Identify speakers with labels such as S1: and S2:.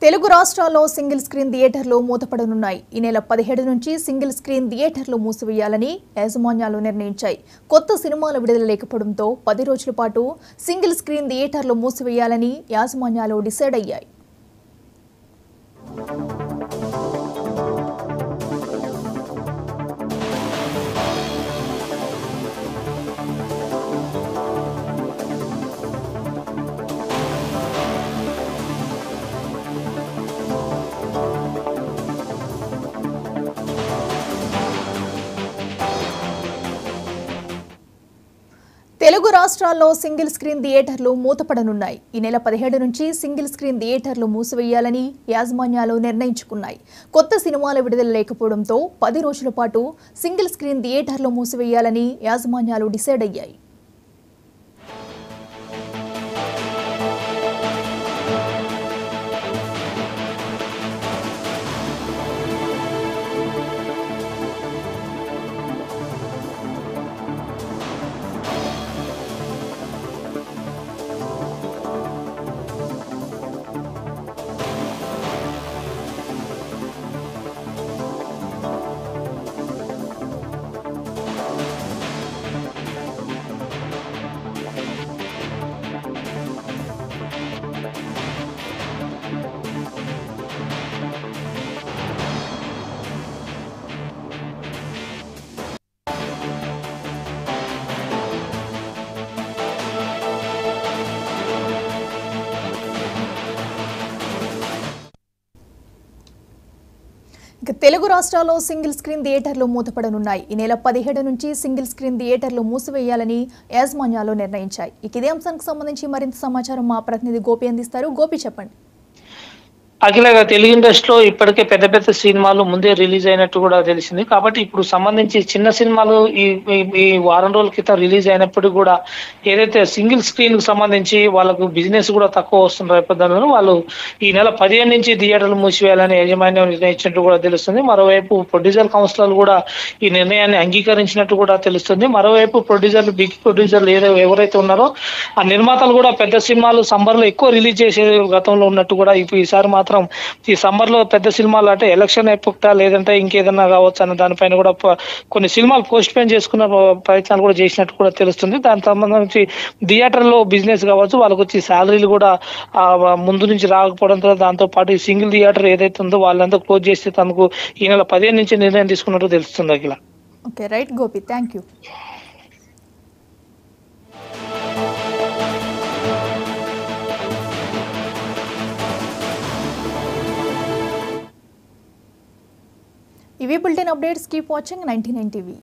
S1: తెలుగు రాష్ట్రాల్లో single screen థియేటర్లు మూతపడనున్నాయి. ఈ నెల 17 నుంచి సింగిల్ స్క్రీన్ థియేటర్లు మూసివేయాలని యాజమాన్యాలు నిర్ణయించాయి. కొత్త సినిమాల విడుదల లేకపోవడంతో 10 రోజుల పాటు సింగిల్ స్క్రీన్ థియేటర్లు మూసివేయాలని యాజమాన్యాలు డిసైడ్ అయ్యాయి. తెలుగు రాష్ట్రాల్లో సింగిల్ స్క్రీన్ థియేటర్లు మూతపడనున్నాయి. ఈ నెల 17 నుంచి సింగిల్ స్క్రీన్ థియేటర్లు మూసివేయాలని యాజమాన్యాలు నిర్ణయించుకున్నాయి. కొత్త సినిమాల విడుదల లేకపోవడంతో 10 రోజుల పాటు సింగిల్ స్క్రీన్ థియేటర్లు మూసివేయాలని యాజమాన్యాలు డిసైడ్ అయ్యాయి. తెలుగు రాష్ట్రాల్లో సింగిల్ స్క్రీన్ థియేటర్లు మూతపడనున్నాయి. ఈ నెల 17 నుంచి సింగిల్ స్క్రీన్ థియేటర్లు మూసివేయాలని యాజమాన్యాలు నిర్ణయించాయి. ఇదే అంశానికి సంబంధించి మరింత సమాచారం మా ప్రతినిధి గోపి అందిస్తారు. గోపి, చెప్పండి.
S2: అఖిలగా తెలుగు ఇండస్ట్రీలో ఇప్పటికే పెద్ద పెద్ద సినిమాలు ముందే రిలీజ్ అయినట్టు కూడా తెలిసింది. కాబట్టి ఇప్పుడు సంబంధించి చిన్న సినిమాలు ఈ వారం రోజుల క్రితం రిలీజ్ అయినప్పుడు కూడా ఏదైతే సింగిల్ స్క్రీన్ కు సంబంధించి వాళ్ళకు బిజినెస్ కూడా తక్కువ వస్తున్న నేపథ్యంలో వాళ్ళు ఈ నెల 15 నుంచి థియేటర్లు మూసివేయాలని యాజమాన్యం నిర్ణయించినట్టు కూడా తెలుస్తుంది. మరోవైపు ప్రొడ్యూసర్ కౌన్సిల్ కూడా ఈ నిర్ణయాన్ని అంగీకరించినట్టు కూడా తెలుస్తుంది. మరోవైపు ప్రొడ్యూసర్లు, బిగ్ ప్రొడ్యూసర్లు ఎవరైతే ఉన్నారో ఆ నిర్మాతలు కూడా పెద్ద సినిమాలు సమ్మర్ లో ఎక్కువ రిలీజ్ చేసే గతంలో ఉన్నట్టు కూడా ఈసారి మాత్రం ఈ సమ్మర్ లో పెద్ద సినిమాలు అంటే ఎలక్షన్ అయిపోతా లేదంటే ఇంకేదన్నా కావచ్చు అన్న దానిపైన కూడా కొన్ని సినిమాలు పోస్ట్ పోన్ చేసుకున్న ప్రయత్నాలు కూడా చేసినట్టు కూడా తెలుస్తుంది. దానికి సంబంధించి థియేటర్ లో బిజినెస్ కావచ్చు, వాళ్ళకి వచ్చి శాలరీలు కూడా ముందు నుంచి రాకపోవడంతో దాంతో పాటు ఈ సింగిల్ థియేటర్ ఏదైతే ఉందో వాళ్ళంతా క్లోజ్ చేస్తే తనకు ఈ నెల 15 నుంచి నిర్ణయం తీసుకున్నట్టు తెలుస్తుంది. Akhila.
S1: Okay, right Gopi, thank you. ఇవి bulletin updates. Keep watching 99 TV.